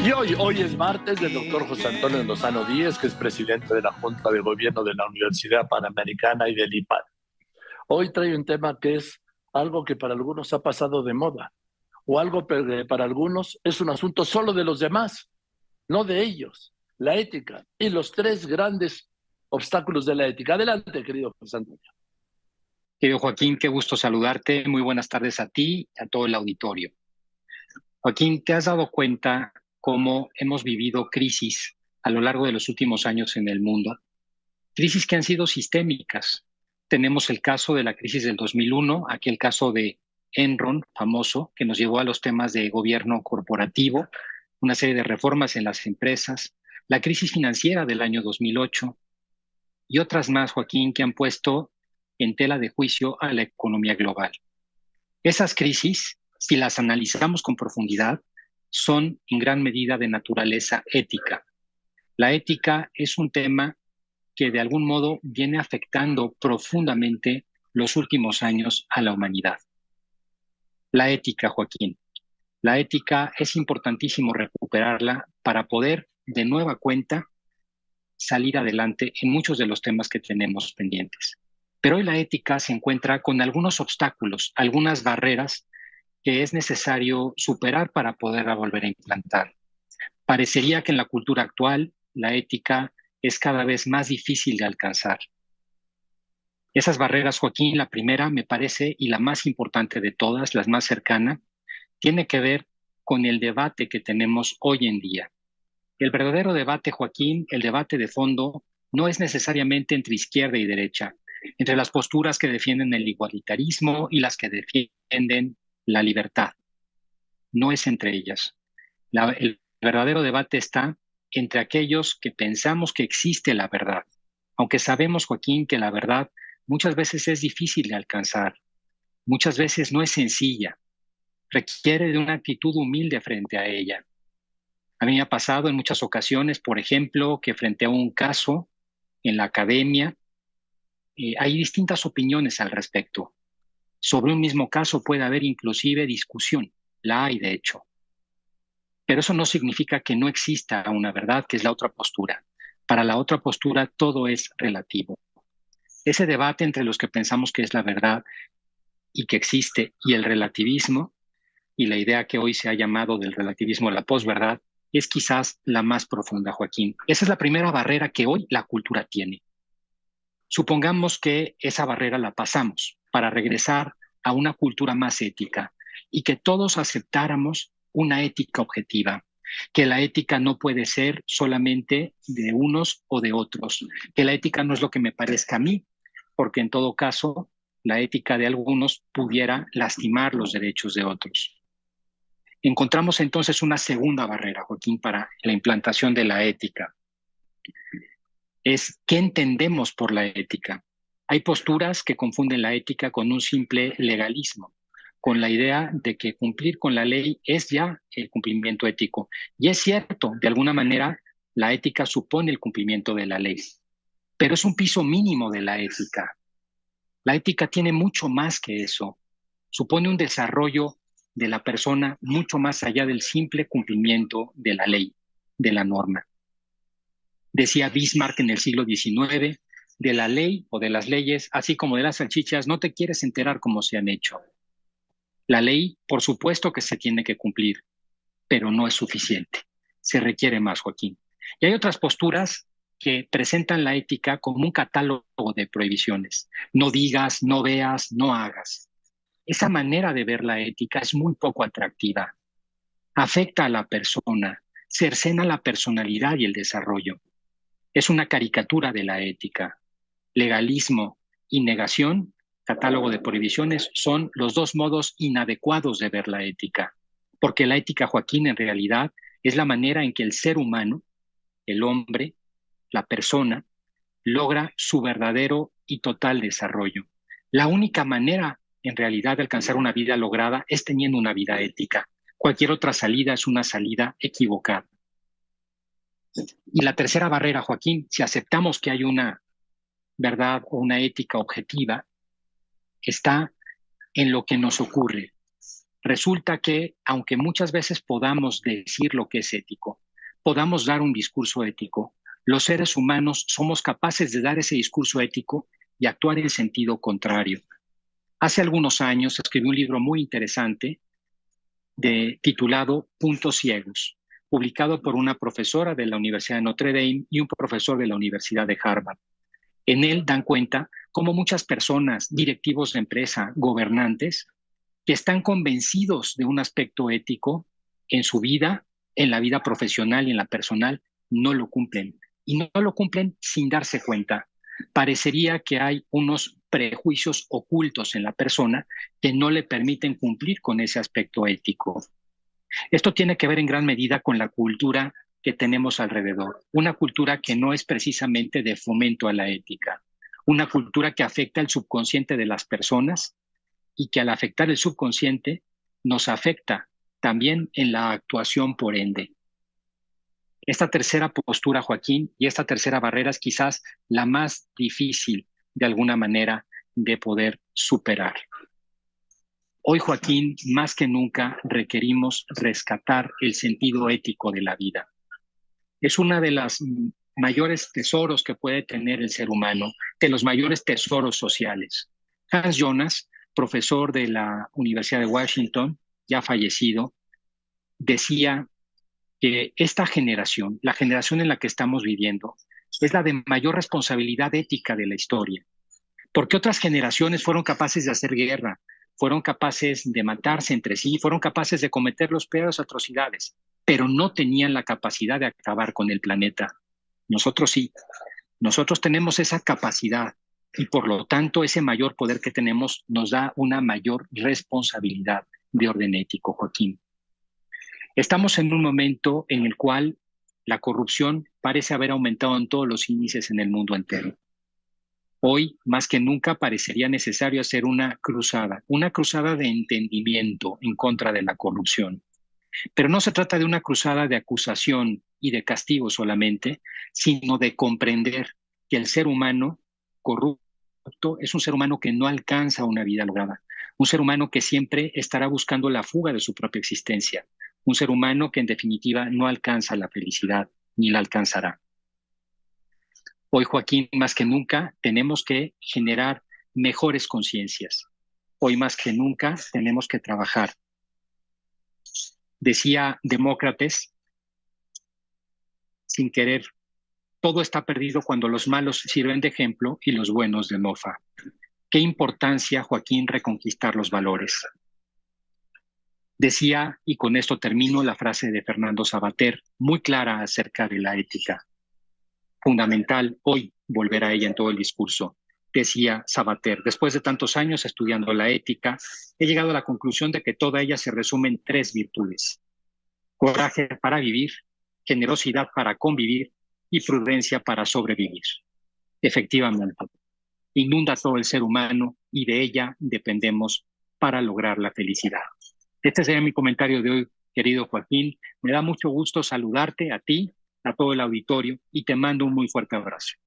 Y hoy es martes del doctor José Antonio Lozano Díez, que es presidente de la Junta de Gobierno de la Universidad Panamericana y del IPAD. Hoy trae un tema que es algo que para algunos ha pasado de moda, o algo que para algunos es un asunto solo de los demás, no de ellos, la ética y los tres grandes obstáculos de la ética. Adelante, querido José Antonio. Querido Joaquín, qué gusto saludarte. Muy buenas tardes a ti y a todo el auditorio. Joaquín, ¿te has dado cuenta cómo hemos vivido crisis a lo largo de los últimos años en el mundo? Crisis que han sido sistémicas. Tenemos el caso de la crisis del 2001, aquel caso de Enron, famoso, que nos llevó a los temas de gobierno corporativo, una serie de reformas en las empresas, la crisis financiera del año 2008 y otras más, Joaquín, que han puesto en tela de juicio a la economía global. Esas crisis, si las analizamos con profundidad, son en gran medida de naturaleza ética. La ética es un tema que de algún modo viene afectando profundamente los últimos años a la humanidad. La ética, Joaquín. La ética es importantísimo recuperarla para poder de nueva cuenta salir adelante en muchos de los temas que tenemos pendientes. Pero hoy la ética se encuentra con algunos obstáculos, algunas barreras que es necesario superar para poderla volver a implantar. Parecería que en la cultura actual la ética es cada vez más difícil de alcanzar. Esas barreras, Joaquín, la primera me parece, y la más importante de todas, la más cercana, tiene que ver con el debate que tenemos hoy en día. El verdadero debate, Joaquín, el debate de fondo, no es necesariamente entre izquierda y derecha, entre las posturas que defienden el igualitarismo y las que defienden la libertad. No es entre ellas. El verdadero debate está entre aquellos que pensamos que existe la verdad, aunque sabemos, Joaquín, que la verdad muchas veces es difícil de alcanzar, muchas veces no es sencilla, requiere de una actitud humilde frente a ella. A mí me ha pasado en muchas ocasiones, por ejemplo, que frente a un caso en la academia, hay distintas opiniones al respecto. Sobre un mismo caso puede haber inclusive discusión, la hay de hecho. Pero eso no significa que no exista una verdad, que es la otra postura. Para la otra postura todo es relativo. Ese debate entre los que pensamos que es la verdad y que existe y el relativismo, y la idea que hoy se ha llamado del relativismo a la posverdad, es quizás la más profunda, Joaquín. Esa es la primera barrera que hoy la cultura tiene. Supongamos que esa barrera la pasamos para regresar a una cultura más ética y que todos aceptáramos una ética objetiva, que la ética no puede ser solamente de unos o de otros, que la ética no es lo que me parezca a mí, porque en todo caso la ética de algunos pudiera lastimar los derechos de otros. Encontramos entonces una segunda barrera, Joaquín, para la implantación de la ética. Es qué entendemos por la ética. Hay posturas que confunden la ética con un simple legalismo, con la idea de que cumplir con la ley es ya el cumplimiento ético. Y es cierto, de alguna manera, la ética supone el cumplimiento de la ley, pero es un piso mínimo de la ética. La ética tiene mucho más que eso. Supone un desarrollo de la persona mucho más allá del simple cumplimiento de la ley, de la norma. Decía Bismarck en el siglo XIX, de la ley o de las leyes, así como de las salchichas, no te quieres enterar cómo se han hecho. La ley, por supuesto que se tiene que cumplir, pero no es suficiente. Se requiere más, Joaquín. Y hay otras posturas que presentan la ética como un catálogo de prohibiciones. No digas, no veas, no hagas. Esa manera de ver la ética es muy poco atractiva. Afecta a la persona, cercena la personalidad y el desarrollo. Es una caricatura de la ética. Legalismo y negación, catálogo de prohibiciones, son los dos modos inadecuados de ver la ética. Porque la ética, Joaquín, en realidad es la manera en que el ser humano, el hombre, la persona, logra su verdadero y total desarrollo. La única manera, en realidad, de alcanzar una vida lograda es teniendo una vida ética. Cualquier otra salida es una salida equivocada. Y la tercera barrera, Joaquín, si aceptamos que hay una verdad o una ética objetiva, está en lo que nos ocurre. Resulta que, aunque muchas veces podamos decir lo que es ético, podamos dar un discurso ético, los seres humanos somos capaces de dar ese discurso ético y actuar en sentido contrario. Hace algunos años escribí un libro muy interesante titulado Puntos Ciegos, publicado por una profesora de la Universidad de Notre Dame y un profesor de la Universidad de Harvard. En él dan cuenta cómo muchas personas, directivos de empresa, gobernantes, que están convencidos de un aspecto ético en su vida, en la vida profesional y en la personal, no lo cumplen. Y no lo cumplen sin darse cuenta. Parecería que hay unos prejuicios ocultos en la persona que no le permiten cumplir con ese aspecto ético. Esto tiene que ver en gran medida con la cultura que tenemos alrededor, una cultura que no es precisamente de fomento a la ética, una cultura que afecta el subconsciente de las personas y que al afectar el subconsciente nos afecta también en la actuación por ende. Esta tercera postura, Joaquín, y esta tercera barrera es quizás la más difícil de alguna manera de poder superar. Hoy, Joaquín, más que nunca requerimos rescatar el sentido ético de la vida. Es una de las mayores tesoros que puede tener el ser humano, de los mayores tesoros sociales. Hans Jonas, profesor de la Universidad de Washington, ya fallecido, decía que esta generación, la generación en la que estamos viviendo, es la de mayor responsabilidad ética de la historia. Porque otras generaciones fueron capaces de hacer guerra, fueron capaces de matarse entre sí, fueron capaces de cometer las peores atrocidades, pero no tenían la capacidad de acabar con el planeta. Nosotros sí, nosotros tenemos esa capacidad y por lo tanto ese mayor poder que tenemos nos da una mayor responsabilidad de orden ético, Joaquín. Estamos en un momento en el cual la corrupción parece haber aumentado en todos los índices en el mundo entero. Hoy, más que nunca, parecería necesario hacer una cruzada de entendimiento en contra de la corrupción. Pero no se trata de una cruzada de acusación y de castigo solamente, sino de comprender que el ser humano corrupto es un ser humano que no alcanza una vida lograda, un ser humano que siempre estará buscando la fuga de su propia existencia, un ser humano que en definitiva no alcanza la felicidad ni la alcanzará. Hoy, Joaquín, más que nunca, tenemos que generar mejores conciencias. Hoy más que nunca tenemos que trabajar. Decía Demócrates, sin querer, todo está perdido cuando los malos sirven de ejemplo y los buenos de mofa. Qué importancia, Joaquín, reconquistar los valores. Decía, y con esto termino, la frase de Fernando Savater, muy clara acerca de la ética. Fundamental hoy volver a ella en todo el discurso. Decía Savater, después de tantos años estudiando la ética, he llegado a la conclusión de que toda ella se resume en 3 virtudes: coraje para vivir, generosidad para convivir y prudencia para sobrevivir. Efectivamente, inunda todo el ser humano y de ella dependemos para lograr la felicidad. Este sería mi comentario de hoy, querido Joaquín. Me da mucho gusto saludarte a ti, a todo el auditorio, y te mando un muy fuerte abrazo.